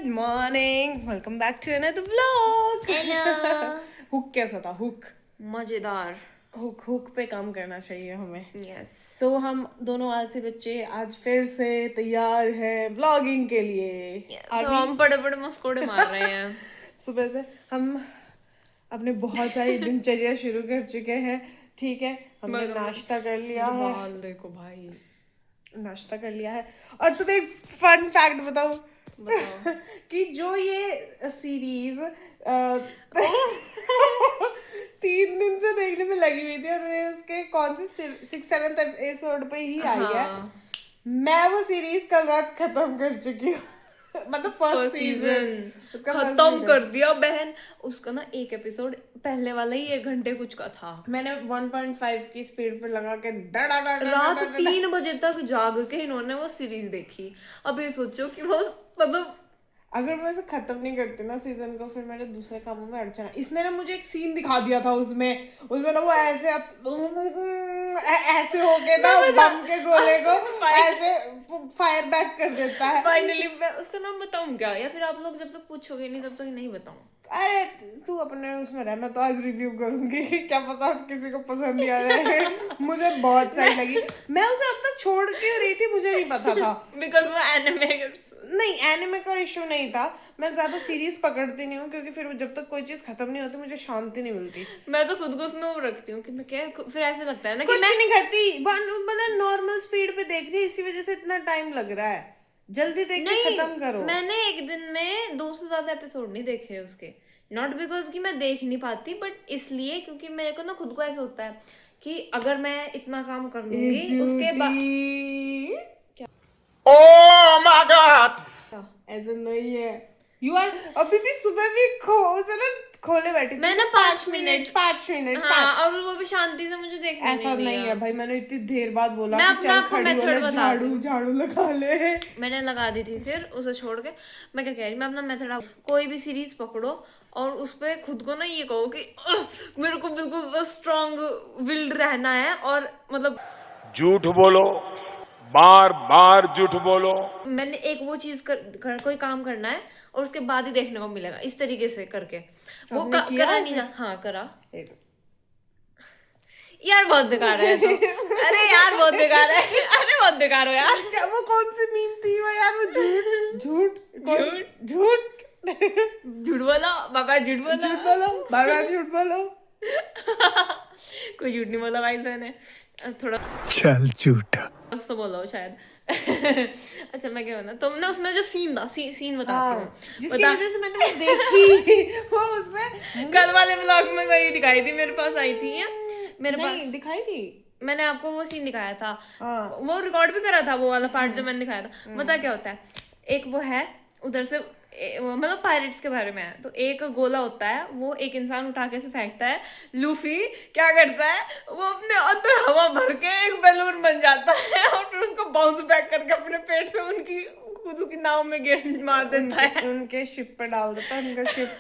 Good morning. Welcome back to another vlog. Hello. Hook कैसा था? Hook मजेदार. Hook पे काम करना चाहिए हमें. Yes. So हम दोनों आलसी बच्चे आज फिर से तैयार हैं व्लॉगिंग के लिए. तो हम बड़े बड़े मस्कोड़े मार रहे हैं. सुबह से हम अपने बहुत सारी दिनचर्या शुरू कर चुके हैं. ठीक है, हमने नाश्ता कर लिया है. बाल देखो भाई. नाश्ता कर लिया है. और तुम्हें एक फन फैक्ट बताऊं कि जो ये सीरीज 3 दिन से देखने में लगी हुई थी और ये उसके कौन से 6-7 एपिसोड पे ही आई है. मैं वो सीरीज कल रात खत्म कर चुकी हूँ. मतलब फर्स्ट सीजन उसका खत्म कर दिया बहन. उसका ना एक एपिसोड पहले वाला ही 1 घंटे कुछ का था. मैंने 1.5 की स्पीड पे लगा के रात 3 बजे तक जाग के इन्होंने वो सीरीज देखी. अब ये सोचो कि वो मतलब अगर मैं इसे खत्म नहीं करती ना सीजन को, फिर मेरे दूसरे कामों में अड़चन. इसने ना मुझे एक सीन दिखा दिया था उसमें ना वो ऐसे होके ना बम के गोले को ऐसे फायर बैक कर देता है. फाइनली मैं उसका नाम बताऊं क्या, या फिर आप लोग जब तक पूछोगे नहीं तब तक नहीं बताऊं? अरे तू अपने उसमें रह, मैं तो आज रिव्यू करूंगी. क्या पता किसी को पसंद नहीं आ रहा है. मुझे बहुत सही लगी. मैं उसे अब तक छोड़ क्यों रही थी मुझे नहीं पता था. बिकॉज वो एनिमे नहीं, एनिमे का इशू नहीं था. मैं ज्यादा सीरीज पकड़ती नहीं हूँ क्योंकि फिर जब तक कोई चीज खत्म नहीं होती मुझे शांति नहीं मिलती. मैं तो खुद को उसमें वो रखती हूँ कि मैं क्या, फिर ऐसे लगता है ना कि कुछ नहीं करती. मतलब नॉर्मल स्पीड पे देख रही है, इसी वजह से इतना टाइम लग रहा है. जल्दी देख के खत्म करो. मैंने एक दिन में 2 से ज्यादा एपिसोड नहीं देखे उसके. नॉट बिकॉज कि मैं देख नहीं पाती, बट इसलिए क्योंकि मेरे को ना खुद को ऐसा होता है कि अगर मैं इतना काम कर लूंगी उसके बाद ओह माय गॉड ऐसा नहीं है. यू आर अभी भी सुबह भी खोले बैठी. मैं ना 5 मिनट. हाँ, और वो भी शांति से मुझे देखने ऐसा नहीं है भाई. मैंने इतनी देर बाद बोला मैं अपना आपको मेथड बताती हूँ. झाड़ू लगा ले. मैंने लगा दी थी, फिर उसे छोड़ के मैं क्या कह रही, मैं अपना मेथड. कोई भी सीरीज पकड़ो और उस पे खुद को ना ये कहो कि मेरे को बिल्कुल स्ट्रॉन्ग विल्ड रहना है और मतलब झूठ बोलो, बार बार झूठ बोलो. मैंने एक वो चीज कोई काम करना है और उसके बाद ही देखने को मिलेगा, इस तरीके से करके वो करा नहीं जा. हाँ करा यार, बहुत बेकार है तो. अरे यार बहुत बेकार है. अरे बहुत बेकार हो यार. क्या वो कौन सी मीम थी वो यार? वो झूठ बोलो बाबा, झूठ बोलो. कोई झूठ नहीं बोला भाई मैंने. थोड़ा चल झूठा तो बोलो शायद. अच्छा मैं क्या बना, तुमने उसमें जो सीन था सीन बताती हूँ जिसकी वजह से मैंने देखी. वो उसमें कल वाले व्लॉग में वही दिखाई थी, मेरे पास आई थी मेरे पास दिखाई थी. मैंने आपको वो सीन दिखाया था. वो रिकॉर्ड भी करा था वो वाला पार्ट जो मैंने दिखाया था. पता क्या होता है, एक वो है उधर से मतलब पायरेट्स के बारे में है. तो एक गोला होता है, वो एक इंसान उठा के से फेंकता है. लूफी क्या करता है, वो अपने अंदर हवा भर के एक बैलून बन जाता है और फिर उसको बाउंस बैक करके अपने पेट से उनकी खुद की नाव में गिर मार देता है. उनके शिप पे डाल देता है. उनका शिप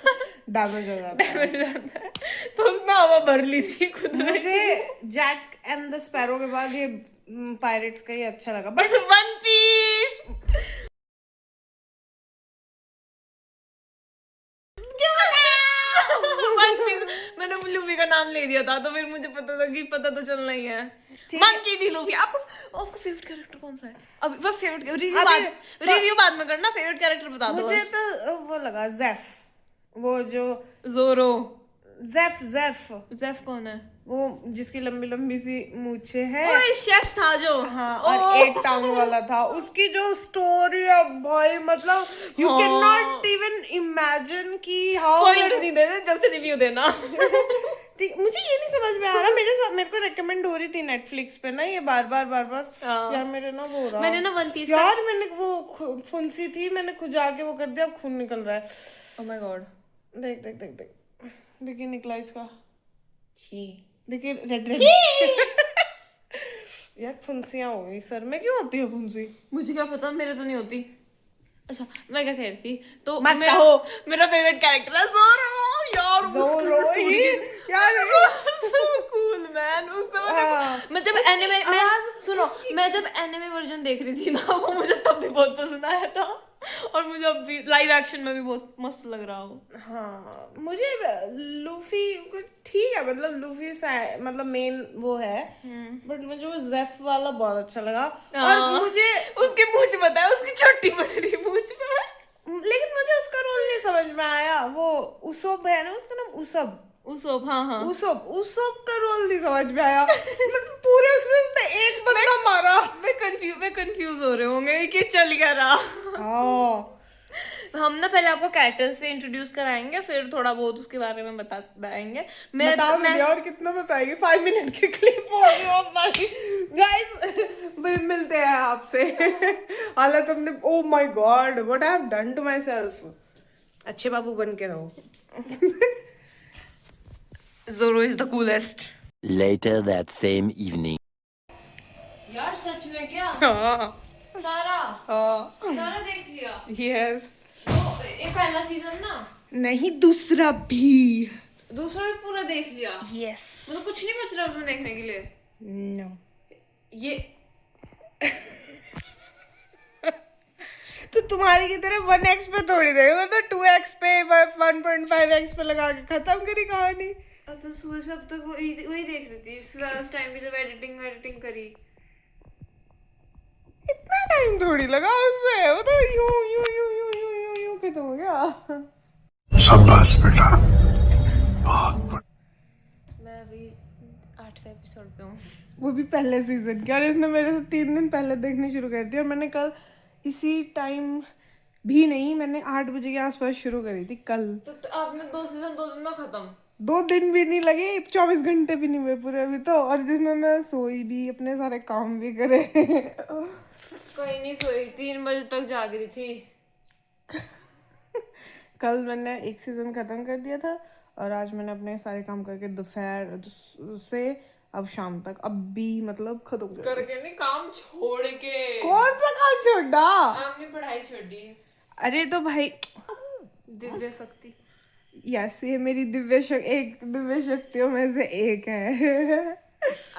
डैमेज हो जाता है. तो उसने हवा भर ली थी खुद. मुझे जैक एंड द स्पैरो के बाद ये पायरेट्स का ही अच्छा लगा. बट वन पीस मैंने लूफी का नाम ले दिया था तो फिर मुझे पता था कि पता तो चलना ही है. मंकी थी लूफी. आपको फेवरेट कैरेक्टर कौन सा है? अभी वो फेवरेट रिव्यू बाद में करना. फेवरेट कैरेक्टर बता दो. मुझे तो वो लगा जेफ, वो जो जोरो. जेफ कौन है? वो जिसकी लंबी लंबी सी मूछे हैं. ओए शेफ था जो. हाँ, और एक टांग वाला था. उसकी जो स्टोरी है भाई, मतलब you can not even imagine कि हाउ. स्पॉयलर्स नहीं देना, जस्ट रिव्यू देना. मुझे ये नहीं समझ में आ रहा. मेरे को रेकमेंड हो रही थी नेटफ्लिक्स पे ना ये बार बार यार. मेरे ना वो हो रहा. मैंने ना वन पीस यार मैंने वो फुंसी थी, मैंने खुजा के वो कर दिया, अब खून निकल रहा है. Oh my God. देखिए निकला इसका. छी. देखिए रेड यार फुंसियां हो गई सर में. क्यों होती है फुंसी? मुझे क्या पता, मेरे तो नहीं होती. अच्छा मैं क्या कह रही थी, तो मेरा फेवरेट कैरेक्टर है जोरो. यार यार कूल मैन. मैं जब एनिमे मैं जब एनिमे वर्जन देख रही थी ना, वो मुझे तब भी बहुत पसंद आया था. और मुझे अब भी लाइव एक्शन में भी बहुत मस्त लग रहा हो। हाँ मुझे लूफी ठीक है, मतलब लूफी मतलब मेन वो है, बट मुझे वो जेफ वाला बहुत अच्छा लगा। और मुझे उसकी मूंछ पता है, उसकी छोटी बड़ी मूंछ पे, लेकिन मुझे उसका रोल नहीं समझ में आया। वो उसोब है ना, उसका नाम उसब, उसोब, हाँ हाँ, उसोब का रोल नहीं समझ में आया। मतलब पूरे उसमें उसने एक बंदा मारा। मैं कंफ्यूज हो रहे होंगे कि चल क्या रहा। हाँ हम ना पहले आपको कैरेक्टर से इंट्रोड्यूस कराएंगे, फिर थोड़ा बहुत उसके बारे में बताएंगे। बता तो दिया, और कितना बताएंगे, 5 मिनट की क्लिप हो गई। और भाई गाइस मिलते हैं आपसे। हालत हमने, oh my god what I have done to myself. अच्छे बाबू बन के रहो। Zoro is the coolest. Later that same evening. यार सच में क्या? हाँ सारा देख लिया? यस। तो ये पहला सीजन ना? नहीं, दूसरा भी। दूसरा भी पूरा देख लिया? यस। मतलब कुछ नहीं बच रहा उसमें देखने के लिए? नो। ये तो तुम्हारी की तरह 1x पे थोड़ी देगा, मतलब 2x पे 1.5x पे लगा के खत्म करी कहानी। अब तो सुबह से अब तक वही देख रही थी, उस टाइम की जब एडिटिंग करी। इतना टाइम थोड़ी लगा उससे, वो तो यूं यूं यूं यूं यूं यूं यूं खत्म हो गया। शाबाश बेटा, बहुत मैं अभी 8वें एपिसोड पे हूँ। वो भी पहले सीजन के, और इसने मेरे से 3 दिन पहले देखनी शुरू कर दी, और मैंने कल इसी टाइम भी नहीं, मैंने 8 बजे के आसपास शुरू करी थी कल। तो आपने 2 सीजन 2 दिन में खत्म? 2 दिन भी नहीं लगे, 24 घंटे भी नहीं हुए पूरे अभी तो, और जिसमें मैं सोई भी, अपने सारे काम भी करे। कहीं नहीं सोई, 3 बजे तक जाग रही थी। कल मैंने एक सीजन खत्म कर दिया था, और आज मैंने अपने सारे काम करके दोपहर से अब शाम तक, अब भी मतलब खत्म कर दिया। करके नहीं, काम छोड़ के। कौन सा काम छोड़ा? आपने पढ़ाई छोड़ी। अरे तो भाई, दिव्य शक्ति। यस, ये मेरी एक दिव्य शक्तियों में से एक है।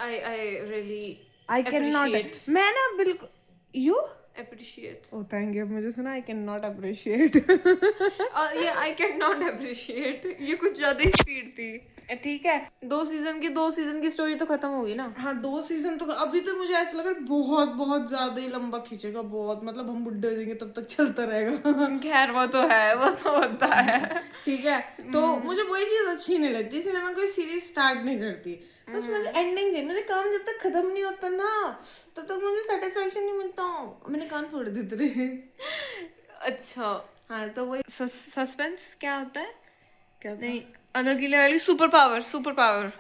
I really I can not, appreciate. मैं ना बिल्कुल, you appreciate. Oh thank you, मुझे सुना आई कैन नॉट अप्रिशिएट। ये I cannot appreciate, ये कुछ ज्यादा ही स्पीड थी। ठीक है, 2 सीजन की स्टोरी तो खत्म होगी ना? हाँ 2 सीजन तो अभी तो मुझे ऐसा लग रहा है बहुत बहुत ज्यादा ही लंबा खींचेगा, बहुत, मतलब हम बुढ़े हो जाएंगे तब तक चलता रहेगा। खैर वो तो है, वो तो होता है। ठीक है, तो मुझे वही चीज अच्छी नहीं लगती, इसलिए मैं कोई सीरीज स्टार्ट नहीं करती। बस मुझे एंडिंग चाहिए, मुझे काम जब तक खत्म नहीं होता ना, तब तक मुझे सेटिस्फेक्शन नहीं मिलता। मैंने कान फोड़ दी तेरे। अच्छा, हाँ तो वही। सस्पेंस क्या होता है? क्या था? नहीं, अलग ही लेवल की सुपर पावर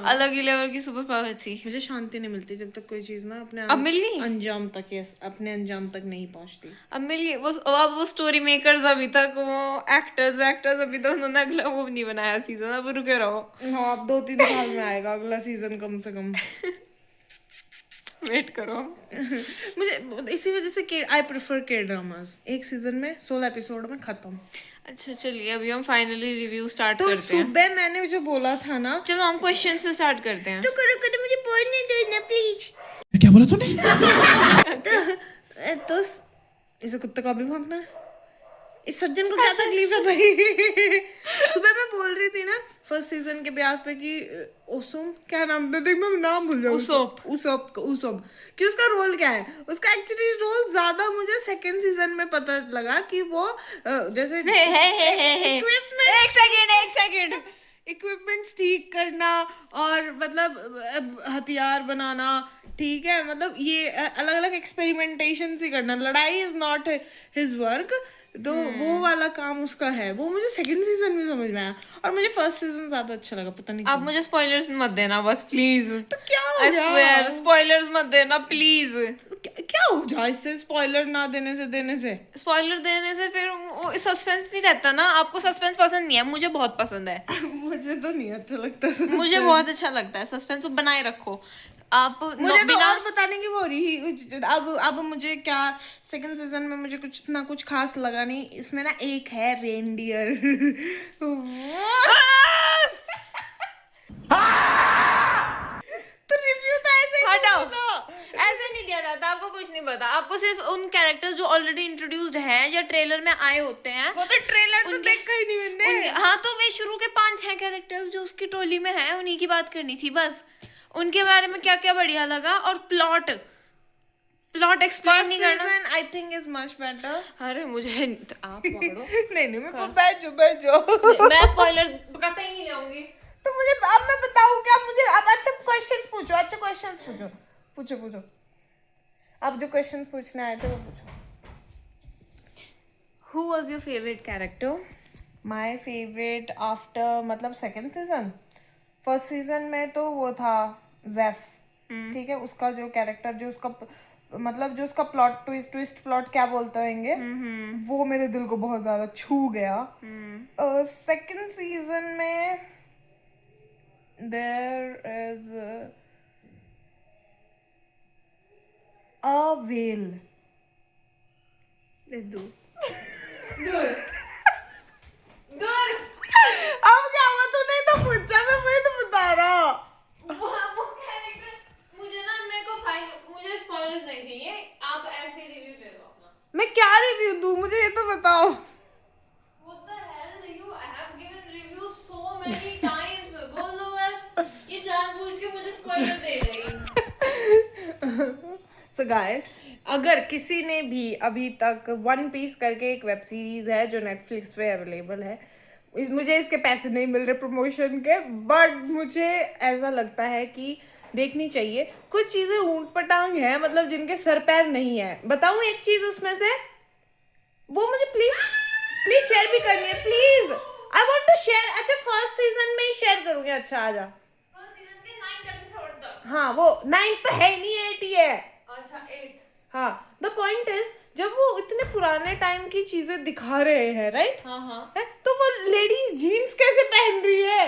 अलग ही लेवल की सुपर पावर थी। मुझे शांति नहीं मिलती जब तक कोई चीज ना अपने अब मिल गई? अंजाम तक, यस, अपने अंजाम तक नहीं पहुंचती। अब मिल गई वो, अब वो स्टोरी मेकर्स अभी तक, वो एक्टर्स अभी तक उन्होंने अगला वो नहीं बनाया सीजन, अब रुके रहो। हाँ, अब 2-3 साल में आएगा अगला सीजन कम से कम। वेट करो। मुझे इसी वजह से आई प्रेफर के ड्रामास, एक सीजन में 16 एपिसोड में खत्म। अच्छा चलिए, अभी हम फाइनली रिव्यू स्टार्ट तो करते हैं। सुबह मैंने जो बोला था ना, चलो हम क्वेश्चन से स्टार्ट करते हैं। रुको तो मुझे बोलने दो ना प्लीज। क्या बोला तूने? तो इसे कुत्ते का भी भौंकना है? इस सज्जन को क्या तकलीफ है भाई? सुबह मैं बोल रही थी ना फर्स्ट सीजन के ब्याह पे कि ओसुम, क्या नाम है, देख मैं नाम भूल जाऊँ, उसोब कि उसका रोल क्या है। उसका एक्चुअली रोल ज्यादा मुझे सेकंड सीजन में पता लगा कि वो जैसे एक सेकंड इक्विपमेंट्स ठीक करना, और मतलब हथियार बनाना, ठीक है, मतलब ये अलग अलग एक्सपेरिमेंटेशन ही करना, लड़ाई इज नॉट हिज वर्क, तो वो वाला काम उसका है। वो मुझे सेकंड सीजन में समझ में आया, और मुझे फर्स्ट सीजन ज्यादा अच्छा लगा, पता नहीं आप मुझे स्पॉयलर्स मत देना बस प्लीज। तो क्या हो I गया? swear, स्पॉयलर्स मत देना प्लीज। क्या हो जाए इससे, स्पॉइलर ना देने से स्पॉइलर देने से फिर सस्पेंस नहीं रहता ना। आपको सस्पेंस पसंद नहीं है, मुझे बहुत पसंद है। मुझे तो नहीं अच्छा लगता। मुझे बहुत अच्छा लगता है सस्पेंस, तो बनाए रखो आप। मुझे तो और बताने की वो हो रही, अब मुझे क्या, सेकंड सीजन में मुझे कुछ ना कुछ खास लगा नहीं। इसमें ना एक है रेनडियर। तो रिव्यू तो ऐसे ही हटाओ, देना। ऐसे नहीं दिया किया जाता है, आपको कुछ नहीं पता। आपको सिर्फ उन कैरेक्टर्स जो ऑलरेडी इंट्रोड्यूस्ड हैं या ट्रेलर में आए होते हैं, वो तो ट्रेलर तो उनके- देखा ही नहीं मैंने। हाँ, तो वे शुरू के 5-6 कैरेक्टर्स जो उसकी टोली में हैं, उन्हीं की बात करनी थी बस। उनके बारे में क्या क्या बढ़िया लगा, और प्लॉट एक्सप्लेन फर्स्ट नहीं करना। Season I think is much better. अरे मुझे आप पकड़ो। नहीं नहीं, मैं बैठ जाओ। मैं स्पॉइलर कतई नहीं लेऊंगी। तो मुझे अब मैं बताऊं क्या? मुझे अब अच्छा क्वेश्चंस पूछो, अच्छा क्वेश्चंस पूछो, पूछो। अब जो क्वेश्चंस पूछने आए थे वो पूछो। Who was your favorite character? My favourite after मतलब सेकंड सीजन। फर्स्ट सीजन में तो वो था जेफ, ठीक है, उसका जो कैरेक्टर, जो उसका मतलब जो उसका प्लॉट ट्विस्ट प्लॉट क्या बोलते होंगे, वो मेरे दिल को बहुत ज्यादा छू गया। सेकंड सीजन में देयर इज अ वेल। दूर। अब क्या हुआ? तूने तो पूछा, मैं वही तो बता रहा। वो कैरेक्टर मुझे ना, मुझे स्पॉयलर्स नहीं चाहिए, आप ऐसे रिव्यू ले लो अपना। मैं क्या रिव्यू दूं, मुझे ये तो बताओ। What the hell, you have given reviews so many times, बोल दो बस। ये जानबूझ के मुझे स्पॉइलर दे रही। सो गाइस, अगर किसी ने भी अभी तक वन पीस करके एक वेब सीरीज है जो नेटफ्लिक्स पे अवेलेबल है, मुझे इसके पैसे नहीं मिल रहे प्रमोशन के, बट मुझे ऐसा लगता है कि देखनी चाहिए। कुछ चीजें ऊंट पटांग है, मतलब जिनके सर पैर नहीं है। बताऊं एक चीज उसमें से, वो मुझे प्लीज शेयर भी करनी है, please. I want to share. अच्छा फर्स्ट सीजन में ही शेयर करूंगी। अच्छा आजा। फर्स्ट सीजन के 9th एपिसोड तक। हाँ, वो 9 तो है नहीं, 8 ही है। अच्छा 8th। हाँ, द पॉइंट इज, जब वो इतने पुराने टाइम की चीजें दिखा रहे हैं, राइट, हाँ। तो वो लेडीज जीन्स कैसे पहन रही है?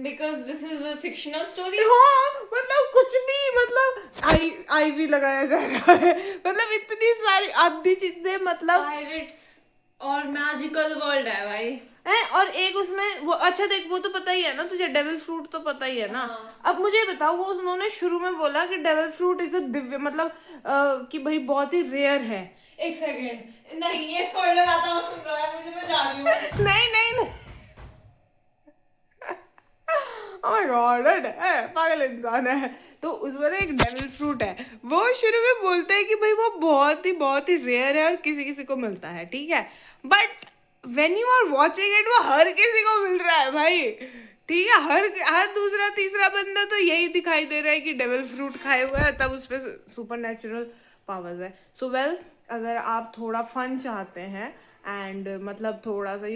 Because this is a fictional story. हाँ, मतलब कुछ भी, मतलब आई भी लगाया जा रहा है, मतलब इतनी सारी आधी चीजें, मतलब Pirates और मैजिकल वर्ल्ड है भाई। है। और एक उसमें वो, अच्छा देख, वो तो पता ही है ना तुझे, डेविल फ्रूट तो पता ही है ना। अब मुझे बताओ, वो उन्होंने शुरू में बोला कि devil fruit is a Divya, मतलब कि भाई बहुत ही रेयर है। एक सेकंड, नहीं ये स्पॉइलर आता हुआ सुन रहा है मुझे, मैं जा रही हूँ। नहीं ओह माय गॉड, पागल इंसान है। तो उसमें ना एक डेविल फ्रूट है, वो शुरू में बोलते हैं कि भाई वो बहुत ही रेयर है और किसी किसी को मिलता है, ठीक है, but when you are watching it, वो हर किसी को मिल रहा है भाई, ठीक है। हर दूसरा तीसरा बंदा तो यही दिखाई दे रहा है कि डेविल फ्रूट खाए हुआ है, तब उस पर सुपर नेचुरल पावर्स है। सो वेल, अगर आप थोड़ा फन चाहते हैं एंड मतलब थोड़ा सा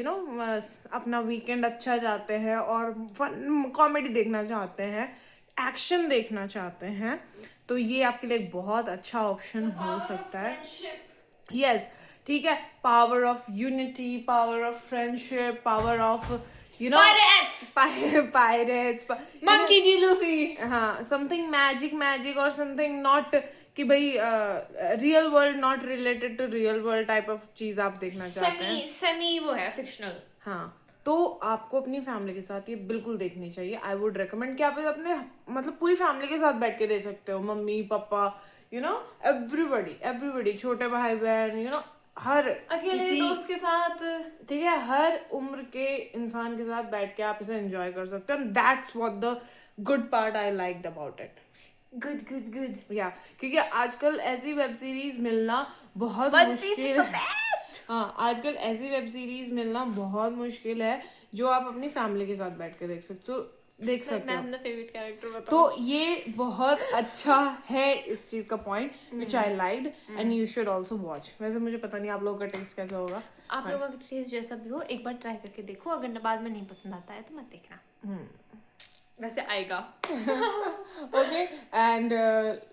अपना वीकेंड अच्छा चाहते हैं और फन कॉमेडी देखना चाहते हैं, एक्शन देखना चाहते हैं, तो ये आपके लिए एक बहुत अच्छा ऑप्शन हो सकता है। यस, ठीक है, power of unity, power of friendship, power of pirates, monkey D Luffy. हाँ, समथिंग मैजिक और समथिंग नॉट, कि भाई real world, not related to real world type of चीज आप देखना चाहते हैं। सेमी वो है फिक्शनल। हाँ, तो आपको अपनी फैमिली के साथ ये बिल्कुल देखनी चाहिए। आई वुड रिकमेंड कि आप अपने मतलब पूरी फैमिली के साथ बैठ के देख सकते हो, मम्मी पापा, एवरीबडी, छोटे भाई बहन, हर अकेले दोस्त के साथ, ठीक है, हर उम्र के इंसान के साथ बैठ के आप इसे एंजॉय कर सकते हो। That's what the good part I liked about it. Good या, क्योंकि आजकल ऐसी वेब सीरीज मिलना बहुत मुश्किल है। हाँ, आजकल ऐसी वेब सीरीज मिलना बहुत मुश्किल है जो आप अपनी फैमिली के साथ बैठ के देख सकते हो। मैं अपना फेवरेट कैरेक्टर बताऊं? तो ये बहुत अच्छा है इस चीज का point, which I liked, and you should also watch. वैसे मुझे पता नहीं आप लोगों का टेस्ट कैसा होगा, आप लोगों का टेस्ट जैसा भी हो, एक बार ट्राई करके देखो, अगर बाद में नहीं पसंद आता है तो मत देखना। वैसे आएगा। Okay, and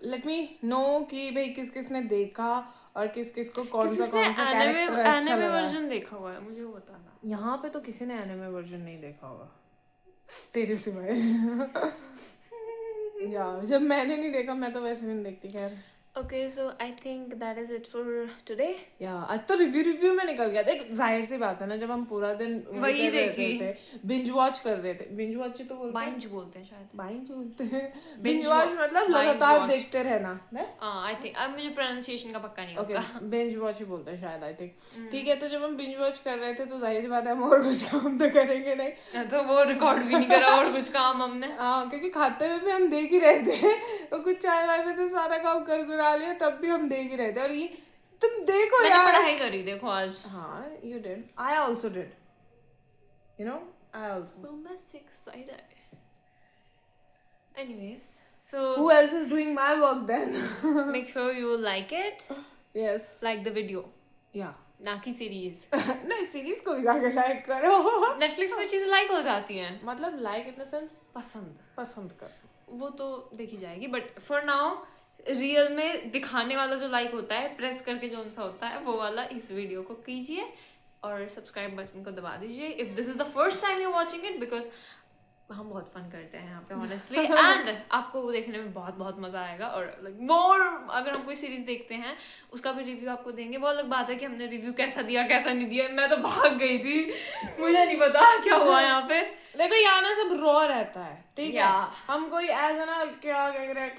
let me know कि भाई किस किस ने देखा और किस किस को कौन सा कैरेक्टर अच्छा लगा। वर्जन देखा हुआ है, मुझे वो बताना। यहाँ पे तो किसी ने एनिमे वर्जन नहीं देखा होगा तेरे सिवाय। या जब मैंने नहीं देखा, मैं तो वैसे भी नहीं देखती। खैर Okay, so I think that is it for today. या आज तो रिव्यू में निकल गया। देख जाहिर सी बात है ना, जब हम पूरा दिन वही देखी। बिंज वॉच कर रहे थे। बिंज वॉच ही तो बोलते हैं। Binge बोलते हैं शायद। बाइंज बोलते हैं। Binge binge watch watch. मतलब Binge लगातार watch. देखते रहना है। I think अब मुझे pronunciation का पक्का नहीं है ओके उसका। बिंज वॉच ही बोलते हैं शायद, आई थिंक। ठीक है, तो जब हम बिंज वॉच कर रहे थे तो जाहिर सी बात है हम और कुछ काम तो करेंगे नहीं। तो वो रिकॉर्ड भी नहीं करा और कुछ काम हमने। हाँ, क्योंकि खाते हुए भी हम देख ही रहे थे और कुछ चाय वाय में तो सारा काम कर गुरा लिया, तब भी हम देख ही रहे थे। और ये तुम देखो मैंने यार। पढ़ाई करी देखो आज। हाँ, you did. I also did. You know, I also. Romantic side eye. Anyways, so Who else is doing my work then? make sure you like it, Yes. like the video, Yeah. ना कि series. नहीं, series को भी जाके like करो। Netflix में चीजें like हो जाती हैं। मतलब लाइक इन द सेंस पसंद पसंद कर। वो तो देखी जाएगी, बट फॉर नाउ रियल में दिखाने वाला जो लाइक होता है, प्रेस करके जो सा होता है, वो वाला इस वीडियो को कीजिए और सब्सक्राइब बटन को दबा दीजिए if this is the first time you watching it, because हम बहुत फन करते हैं यहाँ पे ऑनेस्टली, एंड आपको वो देखने में बहुत बहुत मजा आएगा। और लाइक मोर अगर हम कोई सीरीज देखते हैं उसका भी रिव्यू आपको देंगे। वो अलग बात है कि हमने रिव्यू कैसा दिया कैसा नहीं दिया, मैं तो भाग गई थी, मुझे नहीं पता क्या हुआ यहाँ पे। देखो यहाँ ना सब रॉ रहता है, ठीक है। Yeah. हम कोई ऐसा ना क्या कह रहे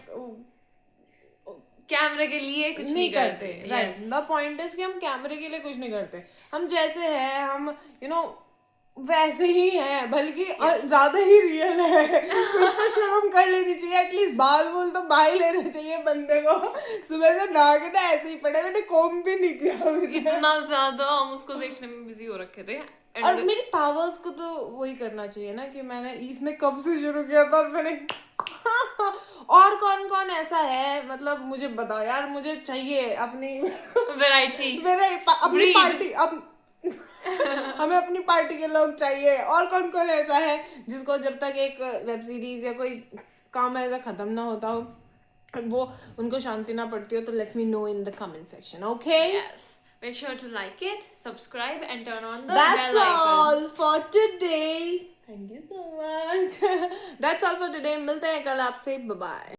कैमरे के लिए कुछ नहीं करते, right. Yes. The point is कि हम कैमरे के लिए कुछ नहीं करते। हम जैसे हैं, हम वैसे ही हैं, बल्कि ज्यादा ही रियल है। कुछ तो शर्म कर लेनी चाहिए, एटलीस्ट बाल बोल तो बाल लेने चाहिए बंदे को। सुबह से नहा के ना ऐसे ही पड़े, मैंने कॉम भी नहीं किया अभी तक। इतना ज्यादा हम उसको देखने में बिजी हो रखे थे। और मेरी पावर्स को तो वही करना चाहिए ना कि मैंने इसने कब से शुरू किया था और मैंने और कौन कौन ऐसा है, मतलब मुझे बताओ यार, मुझे चाहिए अपनी वैरायटी अपनी पार्टी हमें अपनी पार्टी के लोग चाहिए। और कौन कौन ऐसा है जिसको जब तक एक वेब सीरीज या कोई काम ऐसा खत्म ना होता हो, वो उनको शांति ना पड़ती हो, तो let me know in the comment section, okay? Yes. Make sure to like it, subscribe and turn on the That's bell icon. all for today. Thank you so much. That's all for today. मिलते हैं कल आपसे, bye bye.